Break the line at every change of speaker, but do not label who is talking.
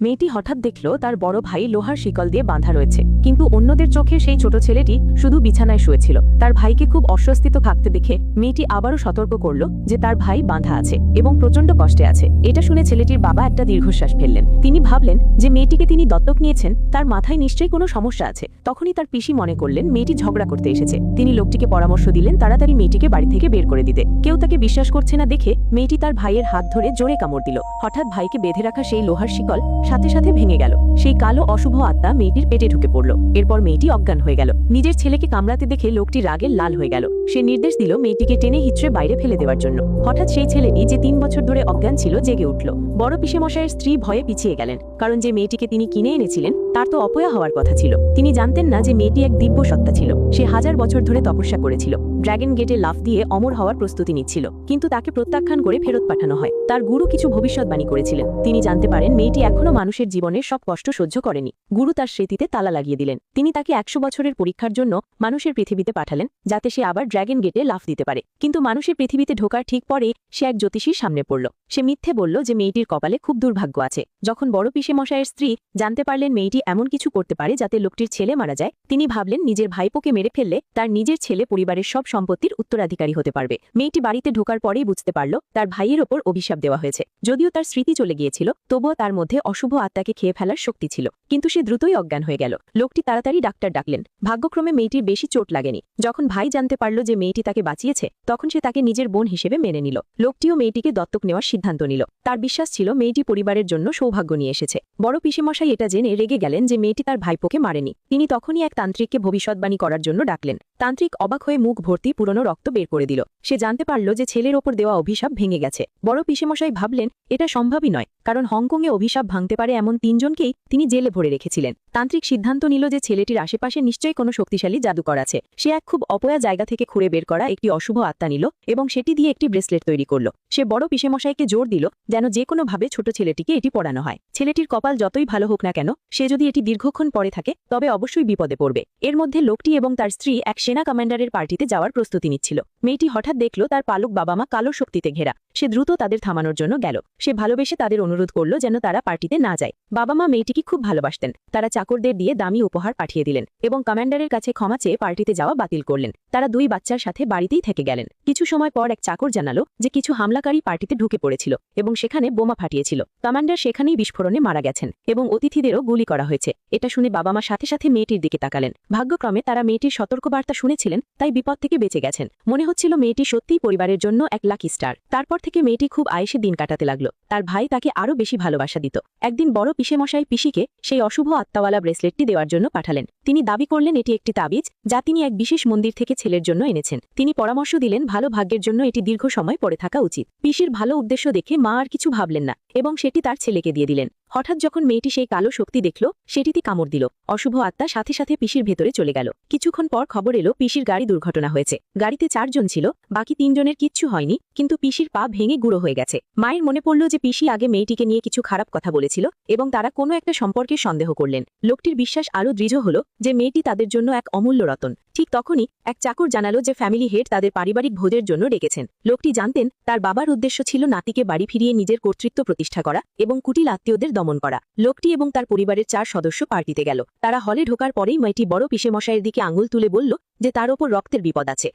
মেয়েটি হঠাৎ দেখল তার বড় ভাই লোহার শিকল দিয়ে বাঁধা রয়েছে, কিন্তু অন্যদের চোখে সেই ছোট ছেলেটি শুধু বিছানায় শুয়েছিল। তার ভাইকে খুব অস্বস্তিত থাকতে দেখে মেয়েটি আবারও সতর্ক করল যে তার ভাই বাঁধা আছে এবং প্রচন্ড কষ্টে আছে। এটা শুনে ছেলেটির বাবা একটা দীর্ঘশ্বাস ফেললেন। তিনি ভাবলেন যে মেয়েটিকে তিনি দত্তক নিয়েছেন, তার মাথায় নিশ্চয়ই কোনো সমস্যা আছে। তখনই তার পিসি মনে করলেন মেয়েটি ঝগড়া করতে এসেছে। তিনি লোকটিকে পরামর্শ দিলেন তাড়াতাড়ি মেয়েটিকে বাড়ি থেকে বের করে দিতে। কেউ তাকে বিশ্বাস করছে না দেখে মেয়েটি তার ভাইয়ের হাত ধরে জোরে কামড় দিল। হঠাৎ ভাইকে বেঁধে রাখা সেই লোহার শিকল সাথে সাথে ভেঙে গেল। সেই কালো অশুভ আত্মা মেয়েটির পেটে ঢুকে পড়ল। এরপর মেয়েটি অজ্ঞান হয়ে গেল। নিজের ছেলেকে কামড়াতে দেখে লোকটি রাগে লাল হয়ে গেল। সে নির্দেশ দিল মেয়েটিকে টেনে হিঁচড়ে বাইরে ফেলে দেওয়ার জন্য। হঠাৎ সেই ছেলেটি যে 3 বছর ধরে অজ্ঞান ছিল জেগে উঠল। বড় পিসেমশাইয়ের স্ত্রী ভয়ে পিছিয়ে গেলেন, কারণ যে মেয়েটিকে তিনি কিনে এনেছিলেন তার তো অপয়া হওয়ার কথা ছিল। তিনি জানতেন না যে মেয়েটি এক দিব্য সত্তা ছিল। সে 1000 বছর ধরে তপস্যা করেছিল, ড্রাগন গেটে লাফ দিয়ে অমর হওয়ার প্রস্তুতি নিচ্ছিল, কিন্তু তাকে প্রত্যাখ্যান করে ফেরত পাঠানো হয়। তার গুরু কিছু ভবিষ্যৎবাণী করেছিলেন। তিনি জানতে পারেন মেয়েটি এখনো মানুষের জীবনের সব কষ্ট সহ্য করেনি। গুরু তার স্মৃতিতে তালা লাগিয়ে দিলেন। তিনি তাকে 100 বছরের পরীক্ষার জন্য মানুষের পৃথিবীতে পাঠালেন, যাতে সে আবার ড্রাগন গেটে লাফ দিতে পারে। কিন্তু মানুষের পৃথিবীতে ঢোকার ঠিক পরে সে এক জ্যোতিষীর সামনে পড়ল। সে মিথ্যে বলল যে মেয়েটির কপালে খুব দুর্ভাগ্য আছে। যখন বড় পিসেমশাইয়ের স্ত্রী জানতে পারলেন মেয়েটি এমন কিছু করতে পারে যাতে লোকটির ছেলে মারা যায়, তিনি ভাবলেন নিজের ভাইপোকে মেরে ফেললে তার নিজের ছেলে পরিবারের সব সম্পত্তির উত্তরাধিকারী হতে পারবে। মেয়েটি বাড়িতে ঢোকার পরেই বুঝতে পারল তার ভাইয়ের ওপর অভিশাপ দেওয়া হয়েছে। যদিও তার স্মৃতি চলে গিয়েছিল, তবুও তার মধ্যে অশুভ আত্মাকে খেয়ে ফেলার শক্তি ছিল। কিন্তু সে দ্রুতই অজ্ঞান হয়ে গেল। লোকটি তাড়াতাড়ি ডাক্তার ডাকলেন। ভাগ্যক্রমে মেয়েটির বেশি চোট লাগেনি। যখন ভাই জানতে পারল যে মেয়েটি তাকে বাঁচিয়েছে, তখন সে তাকে নিজের বোন হিসেবে মেনে নিল। লোকটিও মেয়েটিকে দত্তক নেওয়ার সিদ্ধান্ত নিল। তার বিশ্বাস ছিল মেয়েটি পরিবারের জন্য সৌভাগ্য নিয়ে এসেছে। বড় পিসেমশাই এটা জেনে রেগে গেলেন যে মেয়েটি তার ভাইপোকে মারেনি। তিনি তখনই এক তান্ত্রিককে ভবিষ্যৎবাণী করার জন্য ডাকলেন। তান্ত্রিক অবাক হয়ে মুখ ভর্তি পুরনো রক্ত বের করে দিল। সে জানতে পারল যে ছেলের ওপর দেওয়া অভিশাপ ভেঙে গেছে। বড় পিসেমশাই ভাবলেন এটা সম্ভবই নয়, কারণ হংকংয়ে অভিশাপ ভাঙতে পারে এমন 3 জনকেই তিনি জেলে ভরে রেখেছিলেন। তান্ত্রিক সিদ্ধান্ত নিল যে ছেলেটির আশেপাশে নিশ্চয়ই কোনো শক্তিশালী জাদুকর আছে। সে এক খুব অপয়া জায়গা থেকে খুঁড়ে বের করা একটি অশুভ আত্মা নিল এবং সেটি দিয়ে একটি ব্রেসলেট তৈরি করল। সে বড় পিসেমশাইকে জোর দিল যেন যে কোনোভাবে ছোট ছেলেটিকে এটি পরানো হয়। ছেলেটির কপাল যতই ভালো হোক না কেন, সে যদি এটি দীর্ঘক্ষণ পরে থাকে তবে অবশ্যই বিপদে পড়বে। এর মধ্যে লোকটি এবং তার স্ত্রী এক সেনা কমান্ডারের পার্টিতে যাওয়ার প্রস্তুতি নিচ্ছিল। মেয়েটি হঠাৎ দেখল তার পালক বাবা মা কালো শক্তিতে ঘেরা। সে দ্রুত তাদের থামানোর জন্য গেল। সে ভালোবেসে তাদের অনুরোধ করল যেন তারা পার্টিতে না যায়। বাবা মা মেয়েটিকে খুব ভালোবাসতেন। তারা চাকরদের দিয়ে দামি উপহার পাঠিয়ে দিলেন এবং কমান্ডারের কাছে ক্ষমা চেয়ে পার্টিতে যাওয়া বাতিল করলেন। তারা 2 বাচ্চার সাথে বাড়িতেই থেকে গেলেন। কিছু সময় পর এক চাকর জানালো যে কিছু হামলাকারী পার্টিতে ঢুকে পড়েছিল এবং সেখানে বোমা ফাটিয়েছিল। কমান্ডার সেখানেই বিস্ফোরণে মারা গেছেন এবং অতিথিদেরও গুলি করা হয়েছে। এটা শুনে বাবা মা সাথে সাথে মেয়েটির দিকে তাকালেন। ভাগ্যক্রমে তারা মেয়েটির সতর্কবার্তা শুনেছিলেন, তাই বিপদ থেকে বেঁচে গেছেন। মনে হচ্ছিল মেয়েটি সত্যিই পরিবারের জন্য এক লাকি স্টার। তারপর থেকে মেয়েটি খুব আয়েসে দিন কাটাতে লাগলো। তার ভাই তাকে আরও বেশি ভালোবাসা দিত। একদিন বড় পিসেমশাই পিসিকে সেই অশুভ আত্মাওয়ালা ব্রেসলেটটি দেওয়ার জন্য পাঠালেন। তিনি দাবি করলেন এটি একটি তাবিজ, যা তিনি এক বিশেষ মন্দির থেকে ছেলের জন্য এনেছেন। তিনি পরামর্শ দিলেন ভালো ভাগ্যের জন্য এটি দীর্ঘ সময় পড়ে থাকা উচিত। পিসির ভালো উদ্দেশ্য দেখে মা আর কিছু ভাবলেন না এবং সেটি তার ছেলেকে দিয়ে দিলেন। হঠাৎ যখন মেয়েটি সেই কালো শক্তি দেখল, সেটিতে কামড় দিল। অশুভ আত্মা সাথে সাথে পিসির ভেতরে চলে গেল। কিছুক্ষণ পর খবর এলো পিসির গাড়ি দুর্ঘটনা হয়েছে। গাড়িতে 4 জন ছিল, বাকি 3 জনের কিচ্ছু হয়নি, কিন্তু পিসির পা ভেঙে গুঁড়ো হয়ে গেছে। মায়ের মনে পড়ল যে পিসি আগে মেয়েটিকে নিয়ে কিছু খারাপ কথা বলেছিল এবং তারা কোনো একটা সম্পর্কে সন্দেহ করলেন। লোকটির বিশ্বাস আরও দৃঢ় হল যে মেয়েটি তাদের জন্য এক অমূল্য রতন। ঠিক তখনই এক চাকর জানালো যে ফ্যামিলি হেড তাদের পারিবারিক ভোজের জন্য ডেকেছেন। লোকটি জানতেন তার বাবার উদ্দেশ্য ছিল নাতিকে বাড়ি ফিরিয়ে নিজের কর্তৃত্ব প্রতিষ্ঠা করা এবং কুটিল আত্মীয়দের দমন করা। লোকটি এবং তার পরিবারের 4 সদস্য পার্টিতে গেল। তারা হলে ঢোকার পরেই মেয়েটি বড় পিসেমশাইয়ের দিকে আঙুল তুলে বলল যে তার ওপর রক্তের বিপদ আছে।